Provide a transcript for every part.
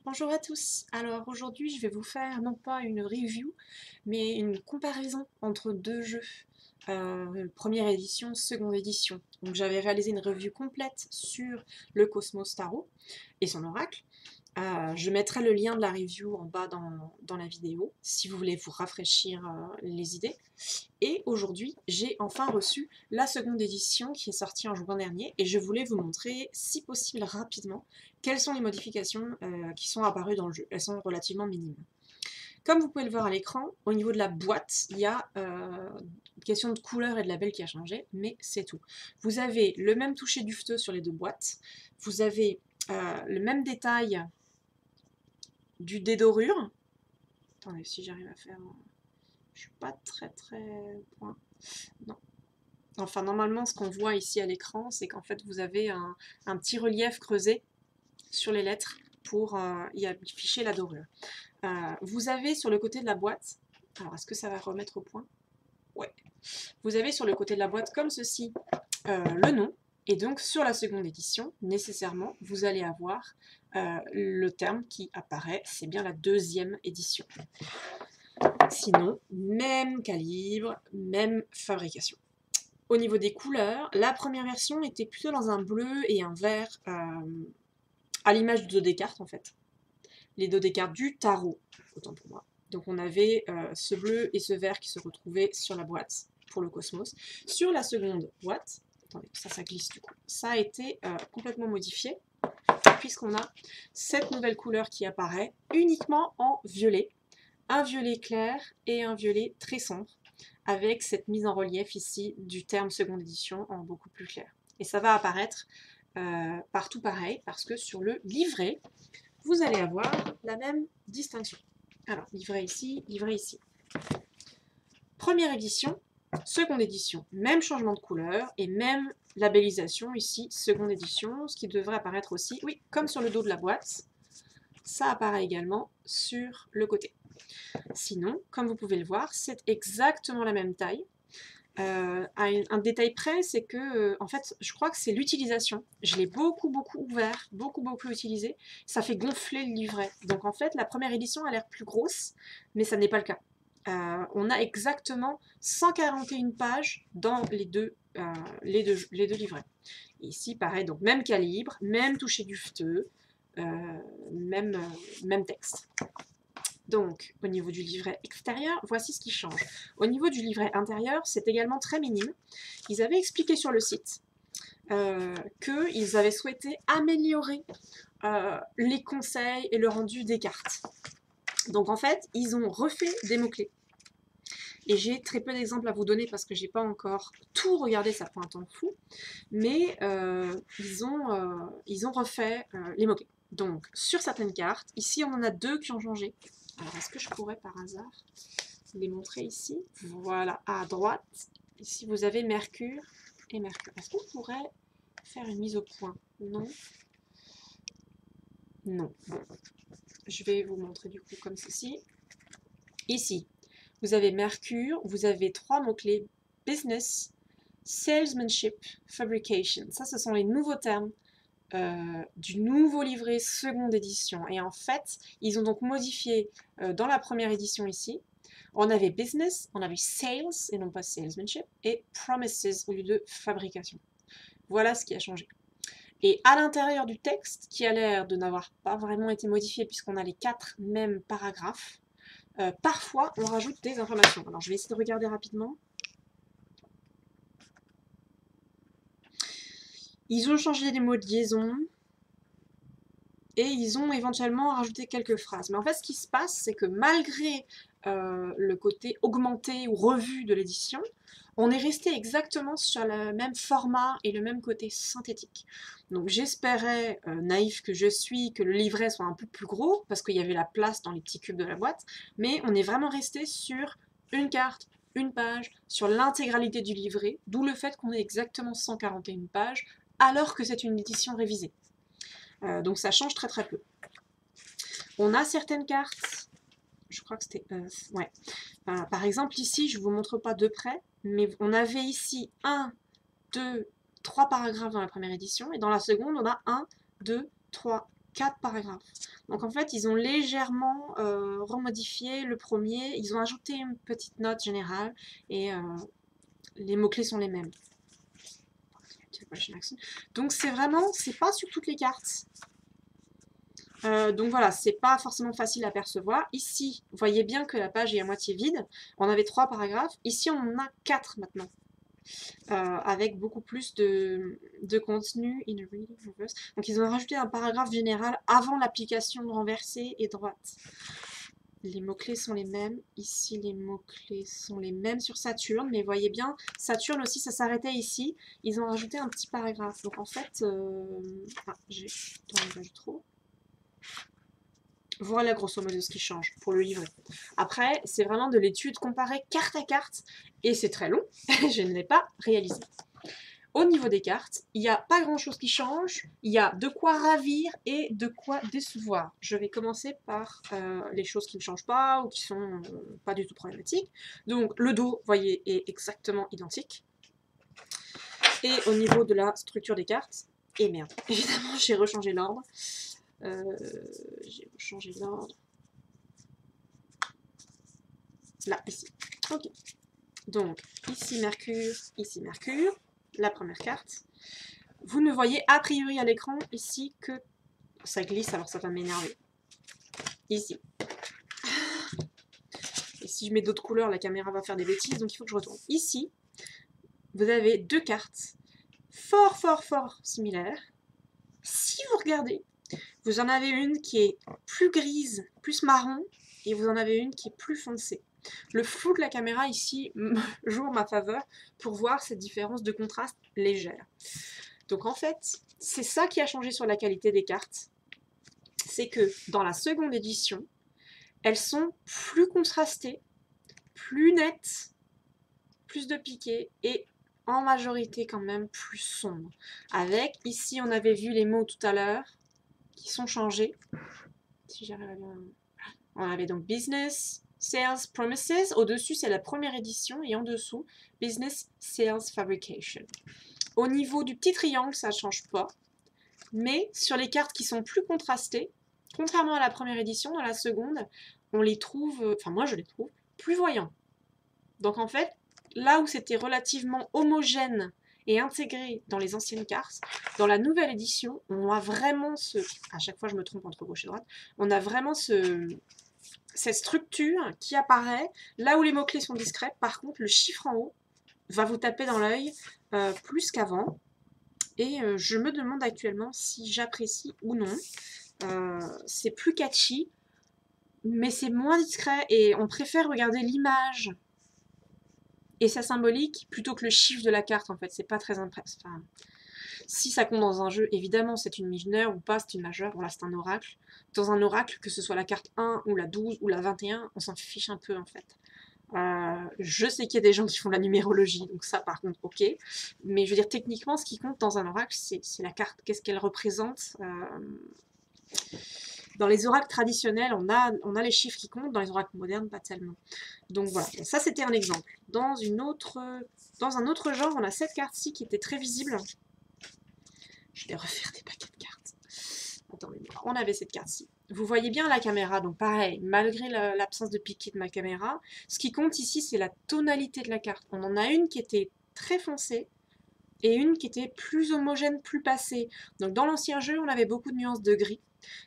Bonjour à tous. Alors aujourd'hui, je vais vous faire non pas une review, mais une comparaison entre deux jeux. Première édition, seconde édition. Donc j'avais réalisé une review complète sur le Cosmos Tarot et son oracle. Je mettrai le lien de la review en bas dans la vidéo si vous voulez vous rafraîchir les idées. Et aujourd'hui, j'ai enfin reçu la seconde édition qui est sortie en juin dernier et je voulais vous montrer, si possible rapidement, quelles sont les modifications qui sont apparues dans le jeu. Elles sont relativement minimes. Comme vous pouvez le voir à l'écran, au niveau de la boîte, il y a une question de couleur et de label qui a changé, mais c'est tout. Vous avez le même toucher dufteux sur les deux boîtes, vous avez le même détail du dédorure. Attendez, si j'arrive à faire... Je suis pas très point. Non. Enfin, normalement, ce qu'on voit ici à l'écran, c'est qu'en fait, vous avez un petit relief creusé sur les lettres pour y afficher la dorure. Vous avez sur le côté de la boîte, alors est-ce que ça va remettre au point? Ouais. Vous avez sur le côté de la boîte, comme ceci, le nom. Et donc, sur la seconde édition, nécessairement, vous allez avoir le terme qui apparaît, c'est bien la deuxième édition. Sinon, même calibre, même fabrication. Au niveau des couleurs, la première version était plutôt dans un bleu et un vert, à l'image du dos des cartes en fait. Les dos des cartes du tarot, autant pour moi. Donc on avait ce bleu et ce vert qui se retrouvaient sur la boîte pour le Cosmos. Sur la seconde boîte, attendez, ça glisse du coup, ça a été complètement modifié, puisqu'on a cette nouvelle couleur qui apparaît uniquement en violet. Un violet clair et un violet très sombre, avec cette mise en relief ici du terme seconde édition en beaucoup plus clair. Et ça va apparaître partout pareil, parce que sur le livret, vous allez avoir la même distinction. Alors, livret ici, livret ici. Première édition, seconde édition, même changement de couleur et même labellisation ici, seconde édition, ce qui devrait apparaître aussi, oui, comme sur le dos de la boîte, ça apparaît également sur le côté. Sinon, comme vous pouvez le voir, c'est exactement la même taille. Un détail près, c'est que, en fait, je crois que c'est l'utilisation. Je l'ai beaucoup ouvert, beaucoup utilisé. Ça fait gonfler le livret. Donc en fait, la première édition a l'air plus grosse, mais ça n'est pas le cas. On a exactement 141 pages dans les deux livrets. Ici, pareil, donc même calibre, même toucher dufteux, même texte. Donc, au niveau du livret extérieur, voici ce qui change. Au niveau du livret intérieur, c'est également très minime. Ils avaient expliqué sur le site qu'ils avaient souhaité améliorer les conseils et le rendu des cartes. Donc en fait, ils ont refait des mots-clés. Et j'ai très peu d'exemples à vous donner parce que j'ai pas encore tout regardé, ça prend un temps fou. Mais ils ont refait les mots-clés. Donc, sur certaines cartes, ici on en a deux qui ont changé. Alors, est-ce que je pourrais par hasard les montrer ici? Voilà, à droite, ici vous avez Mercure et Mercure. Est-ce qu'on pourrait faire une mise au point? Non. Non. Bon. Je vais vous montrer du coup comme ceci. Ici, vous avez Mercure, vous avez trois mots-clés, Business, Salesmanship, Fabrication. Ça, ce sont les nouveaux termes du nouveau livret seconde édition. Et en fait, ils ont donc modifié dans la première édition ici. On avait business, on avait sales et non pas salesmanship, et promises au lieu de fabrication. Voilà ce qui a changé. Et à l'intérieur du texte, qui a l'air de n'avoir pas vraiment été modifié puisqu'on a les 4 mêmes paragraphes, parfois on rajoute des informations. Alors je vais essayer de regarder rapidement. Ils ont changé les mots de liaison, et ils ont éventuellement rajouté quelques phrases. Mais en fait, ce qui se passe, c'est que malgré le côté augmenté ou revu de l'édition, on est resté exactement sur le même format et le même côté synthétique. Donc j'espérais, naïf que je suis, que le livret soit un peu plus gros, parce qu'il y avait la place dans les petits cubes de la boîte, mais on est vraiment resté sur une carte, une page, sur l'intégralité du livret, d'où le fait qu'on ait exactement 141 pages, alors que c'est une édition révisée. Donc ça change très peu. On a certaines cartes, je crois que c'était... ouais. Par exemple ici, je ne vous montre pas de près, mais on avait ici 1, 2, 3 paragraphes dans la première édition, et dans la seconde, on a 1, 2, 3, 4 paragraphes. Donc en fait, ils ont légèrement remodifié le premier, ils ont ajouté une petite note générale et les mots-clés sont les mêmes. Donc c'est vraiment, c'est pas sur toutes les cartes. Donc voilà, c'est pas forcément facile à percevoir. Ici, vous voyez bien que la page est à moitié vide. On avait 3 paragraphes. Ici, on en a 4 maintenant. Avec beaucoup plus de contenu. Donc ils ont rajouté un paragraphe général avant l'application renversée et droite. Les mots-clés sont les mêmes. Ici, les mots-clés sont les mêmes sur Saturne. Mais voyez bien, Saturne aussi, ça s'arrêtait ici. Ils ont rajouté un petit paragraphe. Donc en fait... j'ai tourné la page trop. Voilà grosso modo ce qui change pour le livret. Après, c'est vraiment de l'étude comparée carte à carte. Et c'est très long. Je ne l'ai pas réalisé. Au niveau des cartes, il n'y a pas grand chose qui change, il y a de quoi ravir et de quoi décevoir. Je vais commencer par les choses qui ne changent pas ou qui sont pas du tout problématiques. Donc le dos, vous voyez, est exactement identique. Et au niveau de la structure des cartes, et merde, évidemment j'ai rechangé l'ordre. Là, ici. Ok. Donc, ici Mercure, la première carte. Vous ne voyez a priori à l'écran ici que ça glisse, alors ça va m'énerver. Ici. Et si je mets d'autres couleurs, la caméra va faire des bêtises, donc il faut que je retourne. Ici, vous avez 2 cartes fort similaires. Si vous regardez, vous en avez une qui est plus grise, plus marron, et vous en avez une qui est plus foncée. Le flou de la caméra ici joue en ma faveur pour voir cette différence de contraste légère. Donc en fait, c'est ça qui a changé sur la qualité des cartes. C'est que dans la seconde édition, elles sont plus contrastées, plus nettes, plus de piqué et en majorité quand même plus sombres. Avec, ici on avait vu les mots tout à l'heure qui sont changés. Si j'arrive à bien... On avait donc Business, Sales, Promises. Au-dessus, c'est la première édition et en dessous, Business, Sales, Fabrication. Au niveau du petit triangle, ça ne change pas. Mais sur les cartes qui sont plus contrastées, contrairement à la première édition, dans la seconde, on les trouve, enfin moi je les trouve, plus voyants. Donc en fait, là où c'était relativement homogène et intégré dans les anciennes cartes, dans la nouvelle édition, on a vraiment à chaque fois je me trompe entre gauche et droite, on a vraiment cette structure qui apparaît, là où les mots-clés sont discrets, par contre le chiffre en haut va vous taper dans l'œil plus qu'avant. Et je me demande actuellement si j'apprécie ou non. C'est plus catchy, mais c'est moins discret et on préfère regarder l'image et sa symbolique plutôt que le chiffre de la carte en fait. C'est pas très impressionnant. Enfin, si ça compte dans un jeu, évidemment c'est une mineure ou pas, c'est une majeure. Bon là c'est un oracle. Dans un oracle, que ce soit la carte 1 ou la 12 ou la 21, on s'en fiche un peu en fait. Je sais qu'il y a des gens qui font la numérologie, donc ça par contre ok, mais je veux dire techniquement ce qui compte dans un oracle c'est la carte, qu'est-ce qu'elle représente. Dans les oracles traditionnels on a les chiffres qui comptent, dans les oracles modernes pas tellement. Donc voilà, ça c'était un exemple. Dans un autre genre on a cette carte-ci qui était très visible. Je vais refaire des paquets de cartes. Attendez, on avait cette carte-ci. Vous voyez bien la caméra, donc pareil, malgré l'absence de piqué de ma caméra, ce qui compte ici, c'est la tonalité de la carte. On en a une qui était très foncée et une qui était plus homogène, plus passée. Donc dans l'ancien jeu, on avait beaucoup de nuances de gris.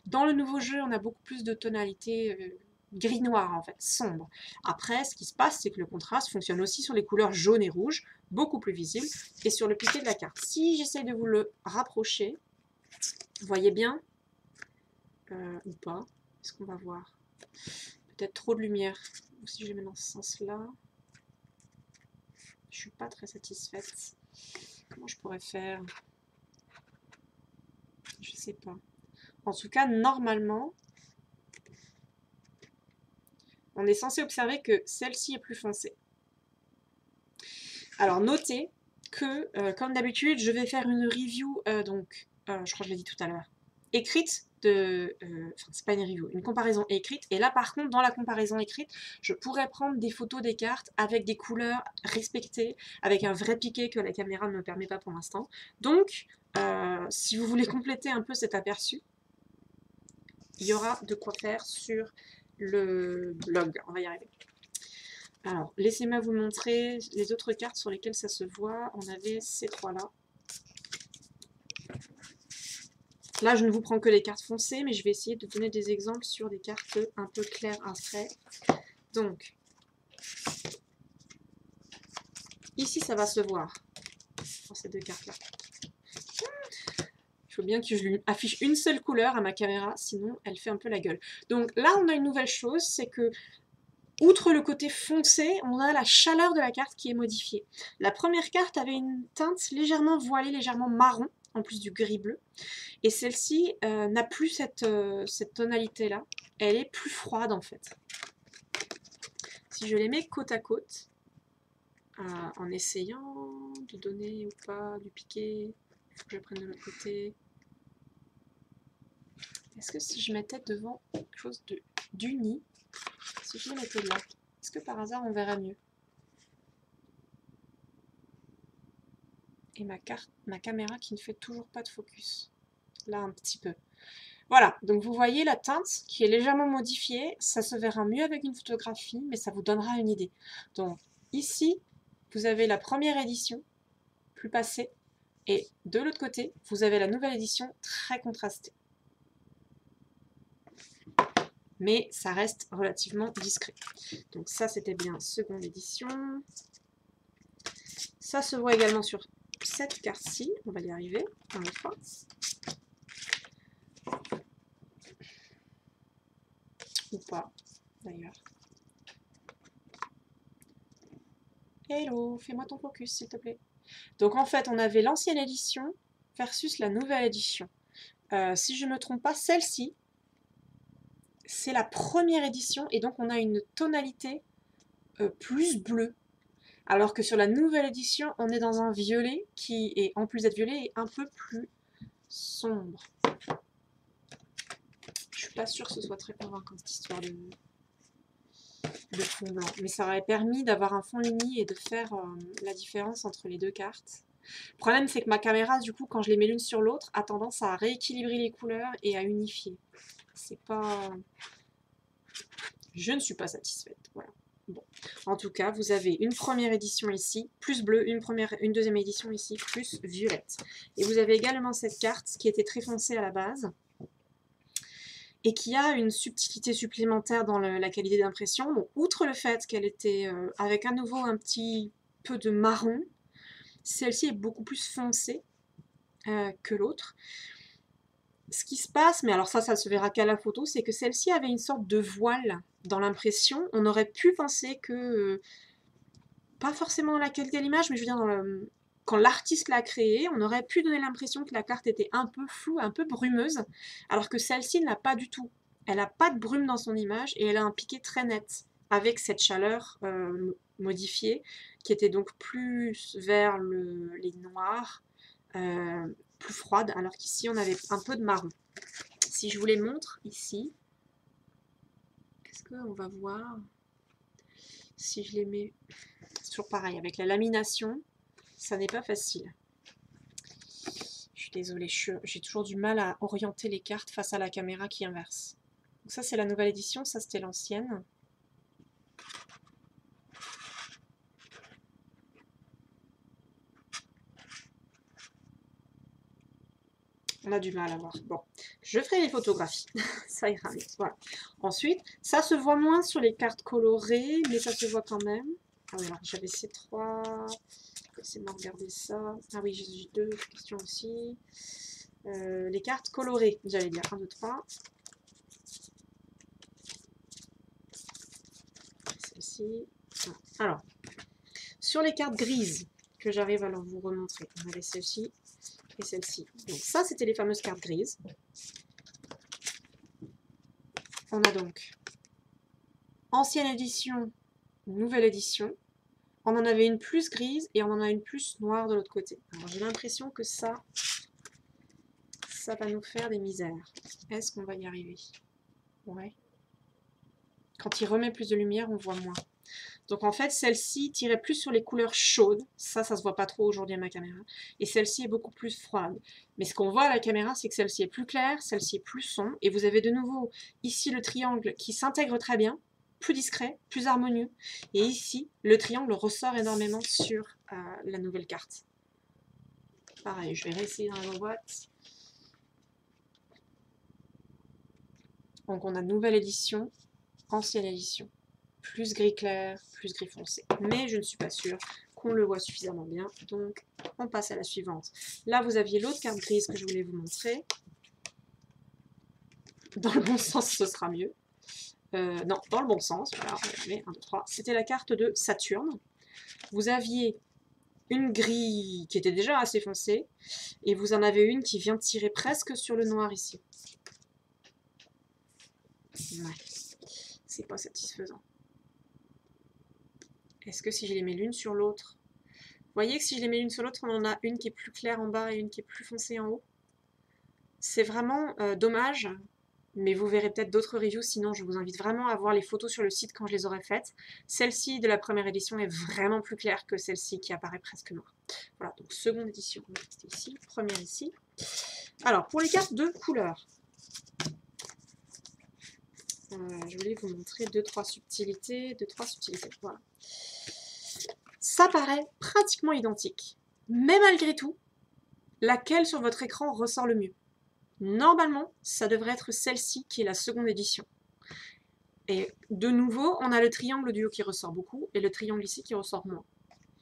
Dans le nouveau jeu, on a beaucoup plus de tonalité gris-noir, en fait, sombre. Après, ce qui se passe, c'est que le contraste fonctionne aussi sur les couleurs jaune et rouge, beaucoup plus visible, et sur le piqué de la carte. Si j'essaie de vous le rapprocher, vous voyez bien ou pas. Est-ce qu'on va voir? Peut-être trop de lumière. Ou si je les mets dans ce sens-là. Je suis pas très satisfaite. Comment je pourrais faire? Je sais pas. En tout cas, normalement, on est censé observer que celle-ci est plus foncée. Alors, notez que, comme d'habitude, je vais faire une review, je crois que je l'ai dit tout à l'heure, écrite enfin c'est pas une review, une comparaison écrite, et là par contre dans la comparaison écrite je pourrais prendre des photos des cartes avec des couleurs respectées, avec un vrai piqué que la caméra ne me permet pas pour l'instant. Donc si vous voulez compléter un peu cet aperçu, il y aura de quoi faire sur le blog. On va y arriver. Alors, laissez-moi vous montrer les autres cartes sur lesquelles ça se voit. On avait ces trois-là. Là, je ne vous prends que les cartes foncées, mais je vais essayer de donner des exemples sur des cartes un peu claires, abstraites. Donc, ici, ça va se voir, sur ces deux cartes-là. Il faut bien que je lui affiche une seule couleur à ma caméra, sinon elle fait un peu la gueule. Donc là, on a une nouvelle chose, c'est que, outre le côté foncé, on a la chaleur de la carte qui est modifiée. La première carte avait une teinte légèrement voilée, légèrement marron, en plus du gris-bleu. Et celle-ci n'a plus cette tonalité-là. Elle est plus froide, en fait. Si je les mets côte à côte, en essayant de donner ou pas du piqué, il faut que je prenne de l'autre côté. Est-ce que si je mettais devant quelque chose d'uni, si je les mettais là, est-ce que par hasard on verrait mieux? Et ma caméra qui ne fait toujours pas de focus. Là, un petit peu. Voilà, donc vous voyez la teinte qui est légèrement modifiée. Ça se verra mieux avec une photographie, mais ça vous donnera une idée. Donc ici, vous avez la première édition, plus passée. Et de l'autre côté, vous avez la nouvelle édition très contrastée. Mais ça reste relativement discret. Donc ça, c'était bien seconde édition. Ça se voit également sur cette carte-ci. On va y arriver, dans les fois. Ou pas, d'ailleurs. Hello, fais-moi ton focus, s'il te plaît. Donc en fait, on avait l'ancienne édition versus la nouvelle édition. Si je ne me trompe pas, celle-ci, c'est la première édition et donc on a une tonalité plus bleue. Alors que sur la nouvelle édition, on est dans un violet qui est, en plus d'être violet, est un peu plus sombre. Je suis pas sûre que ce soit très convaincant cette histoire de fond blanc. Mais ça aurait permis d'avoir un fond uni et de faire la différence entre les deux cartes. Le problème, c'est que ma caméra, du coup, quand je les mets l'une sur l'autre, a tendance à rééquilibrer les couleurs et à unifier. C'est pas... Je ne suis pas satisfaite. Voilà. Bon. En tout cas, vous avez une première édition ici, plus bleu, une deuxième édition ici, plus violette. Et vous avez également cette carte qui était très foncée à la base et qui a une subtilité supplémentaire dans la qualité d'impression. Bon, outre le fait qu'elle était avec à nouveau un petit peu de marron, celle-ci est beaucoup plus foncée que l'autre. Ce qui se passe, mais alors ça se verra qu'à la photo, c'est que celle-ci avait une sorte de voile dans l'impression. On aurait pu penser que, pas forcément dans la qualité de l'image, mais je veux dire, quand l'artiste l'a créée, on aurait pu donner l'impression que la carte était un peu floue, un peu brumeuse, alors que celle-ci ne l'a pas du tout. Elle n'a pas de brume dans son image et elle a un piqué très net, avec cette chaleur modifiée, qui était donc plus vers les noirs, plus froide, alors qu'ici on avait un peu de marron. Si je vous les montre ici, qu'est-ce qu'on va voir si je les mets, c'est toujours pareil, avec la lamination, ça n'est pas facile. Je suis désolée, j'ai toujours du mal à orienter les cartes face à la caméra qui inverse. Donc ça c'est la nouvelle édition, ça c'était l'ancienne. On a du mal à voir. Bon, je ferai les photographies. Ça ira mieux. Voilà. Ensuite, ça se voit moins sur les cartes colorées, mais ça se voit quand même. Ah oui, alors j'avais ces trois. Laissez-moi regarder ça. Ah oui, j'ai deux questions aussi. Les cartes colorées, j'allais dire 1, 2, 3. Celle-ci. Alors, sur les cartes grises, que j'arrive à vous remontrer, on avait celle-ci et celle-ci. Donc ça, c'était les fameuses cartes grises. On a donc ancienne édition, nouvelle édition. On en avait une plus grise et on en a une plus noire de l'autre côté. Alors j'ai l'impression que ça va nous faire des misères. Est-ce qu'on va y arriver? Ouais. Quand il remet plus de lumière, on voit moins. Donc en fait, celle-ci tirait plus sur les couleurs chaudes. Ça se voit pas trop aujourd'hui à ma caméra. Et celle-ci est beaucoup plus froide. Mais ce qu'on voit à la caméra, c'est que celle-ci est plus claire, celle-ci est plus sombre. Et vous avez de nouveau ici le triangle qui s'intègre très bien, plus discret, plus harmonieux. Et ici, le triangle ressort énormément sur la nouvelle carte. Pareil, je vais réessayer dans la boîte. Donc on a nouvelle édition, ancienne édition. Plus gris clair, plus gris foncé. Mais je ne suis pas sûre qu'on le voit suffisamment bien, donc on passe à la suivante. Là, vous aviez l'autre carte grise que je voulais vous montrer. Dans le bon sens, ce sera mieux. Non, dans le bon sens, voilà, regardez, 1, 2, 3. C'était la carte de Saturne. Vous aviez une grille qui était déjà assez foncée, et vous en avez une qui vient tirer presque sur le noir ici. Ouais, c'est pas satisfaisant. Est-ce que si je les mets l'une sur l'autre, vous voyez que si je les mets l'une sur l'autre, on en a une qui est plus claire en bas et une qui est plus foncée en haut. C'est vraiment dommage, mais vous verrez peut-être d'autres reviews, sinon je vous invite vraiment à voir les photos sur le site quand je les aurai faites. Celle-ci de la première édition est vraiment plus claire que celle-ci qui apparaît presque noire. Voilà, donc seconde édition, on va rester ici, première ici. Alors, pour les cartes de couleur, je voulais vous montrer 2-3 subtilités, voilà. Ça paraît pratiquement identique, mais malgré tout, laquelle sur votre écran ressort le mieux? Normalement, ça devrait être celle-ci qui est la seconde édition. Et de nouveau, on a le triangle du haut qui ressort beaucoup et le triangle ici qui ressort moins.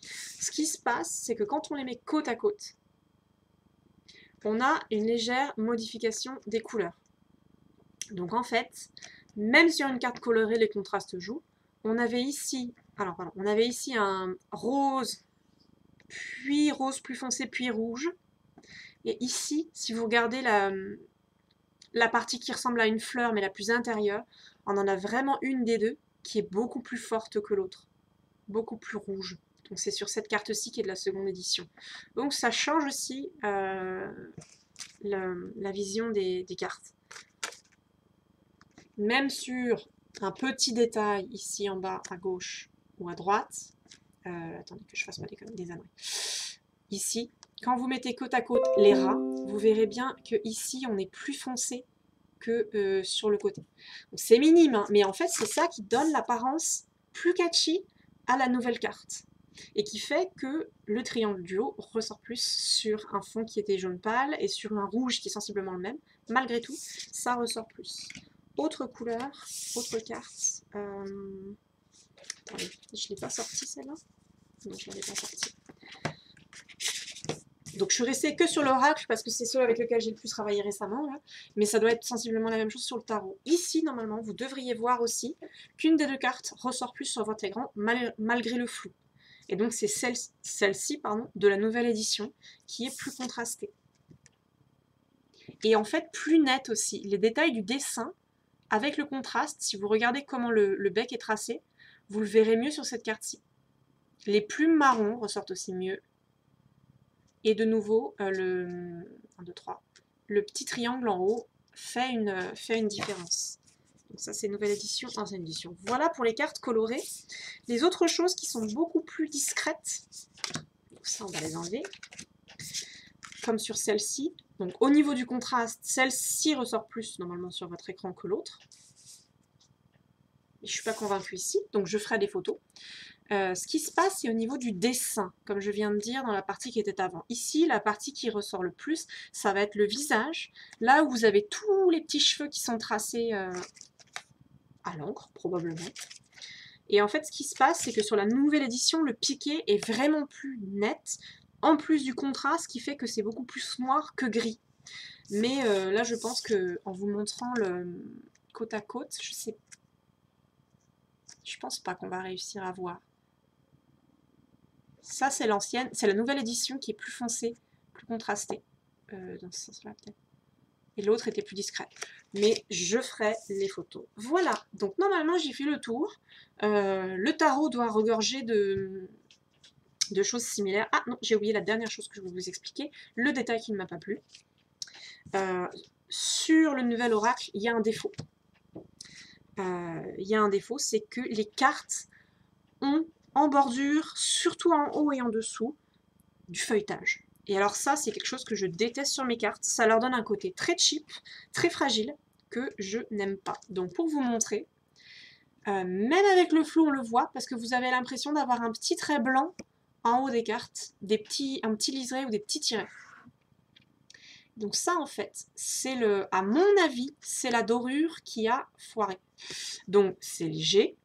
Ce qui se passe, c'est que quand on les met côte à côte, on a une légère modification des couleurs. Donc en fait, même sur une carte colorée, les contrastes jouent. On avait ici, on avait ici un rose, puis rose plus foncé, puis rouge. Et ici, si vous regardez la partie qui ressemble à une fleur, mais la plus intérieure, on en a vraiment une des deux qui est beaucoup plus forte que l'autre, beaucoup plus rouge. Donc c'est sur cette carte-ci qui est de la seconde édition. Donc ça change aussi la vision des cartes. Même sur un petit détail ici en bas à gauche ou à droite, attendez que je fasse pas des âneries. Ici, quand vous mettez côte à côte les rats, vous verrez bien que ici on est plus foncé que sur le côté. C'est minime, hein, mais en fait c'est ça qui donne l'apparence plus catchy à la nouvelle carte. Et qui fait que le triangle du haut ressort plus sur un fond qui était jaune pâle et sur un rouge qui est sensiblement le même. Malgré tout, ça ressort plus. Autre couleur, autre carte. Attendez, je ne l'ai pas sortie celle-là. Non, je ne l'avais pas sortie. Donc je suis restée que sur l'oracle parce que c'est celui avec lequel j'ai le plus travaillé récemment, là. Mais ça doit être sensiblement la même chose sur le tarot. Ici, normalement, vous devriez voir aussi qu'une des deux cartes ressort plus sur votre écran malgré le flou. Et donc c'est celle-ci de la nouvelle édition qui est plus contrastée. Et en fait plus nette aussi. Les détails du dessin avec le contraste, si vous regardez comment le bec est tracé, vous le verrez mieux sur cette carte-ci. Les plumes marron ressortent aussi mieux. Et de nouveau, le petit triangle en haut fait une différence. Donc ça, c'est nouvelle édition, ancienne édition. Voilà pour les cartes colorées. Les autres choses qui sont beaucoup plus discrètes, donc ça, on va les enlever, comme sur celle-ci. Donc au niveau du contraste, celle-ci ressort plus normalement sur votre écran que l'autre. Je ne suis pas convaincue ici, donc je ferai des photos. Ce qui se passe, c'est au niveau du dessin, comme je viens de dire dans la partie qui était avant. Ici, la partie qui ressort le plus, ça va être le visage, là où vous avez tous les petits cheveux qui sont tracés à l'encre, probablement. Et en fait, ce qui se passe, c'est que sur la nouvelle édition, le piqué est vraiment plus net, en plus du contraste, qui fait que c'est beaucoup plus noir que gris. Mais là, je pense qu'en vous montrant le côte à côte, je pense pas qu'on va réussir à voir. Ça, c'est l'ancienne, c'est la nouvelle édition qui est plus foncée, plus contrastée, dans ce sens-là peut-être. Et l'autre était plus discrète. Mais je ferai les photos. Voilà, donc normalement j'ai fait le tour. Le tarot doit regorger de choses similaires. Ah non, j'ai oublié la dernière chose que je voulais vous expliquer, le détail qui ne m'a pas plu. Sur le nouvel oracle, il y a un défaut. il y a un défaut, c'est que les cartes ont en bordure, surtout en haut et en dessous, du feuilletage. Et alors ça, c'est quelque chose que je déteste sur mes cartes. Ça leur donne un côté très cheap, très fragile, que je n'aime pas. Donc pour vous montrer, même avec le flou, on le voit, parce que vous avez l'impression d'avoir un petit trait blanc en haut des cartes, un petit liseré ou des petits tirets. Donc ça, en fait, c'est à mon avis, c'est la dorure qui a foiré. Donc c'est léger,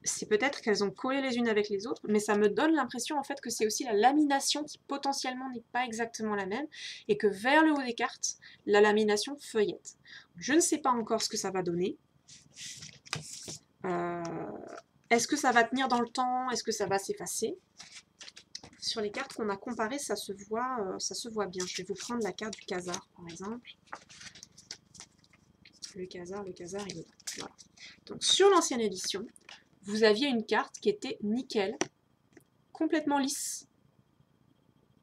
c'est peut-être qu'elles ont collé les unes avec les autres, mais ça me donne l'impression en fait que c'est aussi la lamination qui potentiellement n'est pas exactement la même, et que vers le haut des cartes, la lamination feuillette. Je ne sais pas encore ce que ça va donner. Est-ce que ça va tenir dans le temps? Est-ce que ça va s'effacer? Sur les cartes qu'on a comparées, ça se voit bien. Je vais vous prendre la carte du Khazar, par exemple. Le Khazar, il est là. Voilà. Donc sur l'ancienne édition, vous aviez une carte qui était nickel, complètement lisse,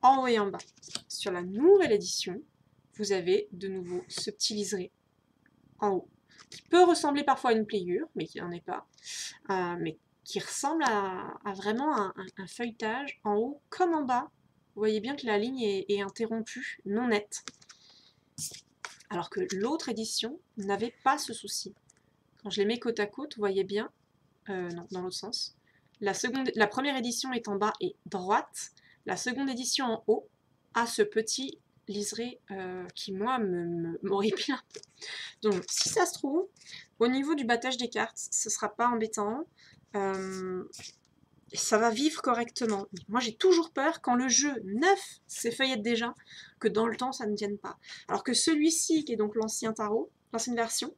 en haut et en bas. Sur la nouvelle édition, vous avez de nouveau ce petit liseré en haut, qui peut ressembler parfois à une pliure, mais qui n'en est pas, mais qui ressemble à vraiment un feuilletage en haut comme en bas. Vous voyez bien que la ligne est interrompue, non nette. Alors que l'autre édition n'avait pas ce souci. Quand je les mets côte à côte, vous voyez bien, non, dans l'autre sens. La première édition est en bas et droite. La seconde édition en haut a ce petit liseré qui, moi, m'horripile un peu. Donc, si ça se trouve, au niveau du battage des cartes, ce ne sera pas embêtant. Ça va vivre correctement. Moi, j'ai toujours peur, quand le jeu neuf s'effeuillette déjà, que dans le temps, ça ne tienne pas. Alors que celui-ci, qui est donc l'ancien tarot, l'ancienne version,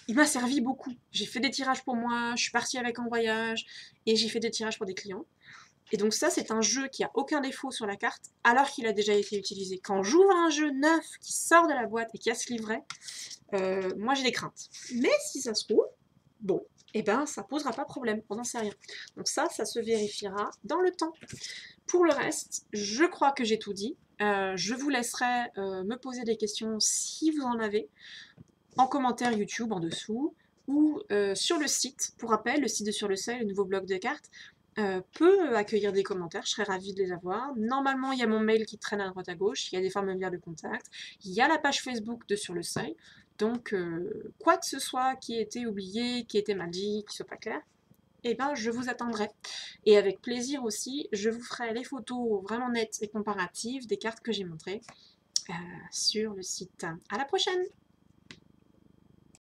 il m'a servi beaucoup. J'ai fait des tirages pour moi, je suis partie avec en voyage, et j'ai fait des tirages pour des clients. Et donc ça, c'est un jeu qui a aucun défaut sur la carte, alors qu'il a déjà été utilisé. Quand j'ouvre un jeu neuf qui sort de la boîte et qui a ce livret, moi j'ai des craintes. Mais si ça se trouve, bon, eh ben ça posera pas problème, on n'en sait rien. Donc ça se vérifiera dans le temps. Pour le reste, je crois que j'ai tout dit. Je vous laisserai me poser des questions si vous en avez, en commentaire YouTube en dessous, ou sur le site. Pour rappel, le site de Sur le Seuil, le nouveau blog de cartes, peut accueillir des commentaires, je serais ravie de les avoir. Normalement, il y a mon mail qui traîne à droite à gauche, il y a des formulaires de contact, il y a la page Facebook de Sur le Seuil, donc quoi que ce soit qui ait été oublié, qui ait été mal dit, qui soit pas clair, eh ben je vous attendrai. Et avec plaisir aussi, je vous ferai les photos vraiment nettes et comparatives des cartes que j'ai montrées sur le site. À la prochaine!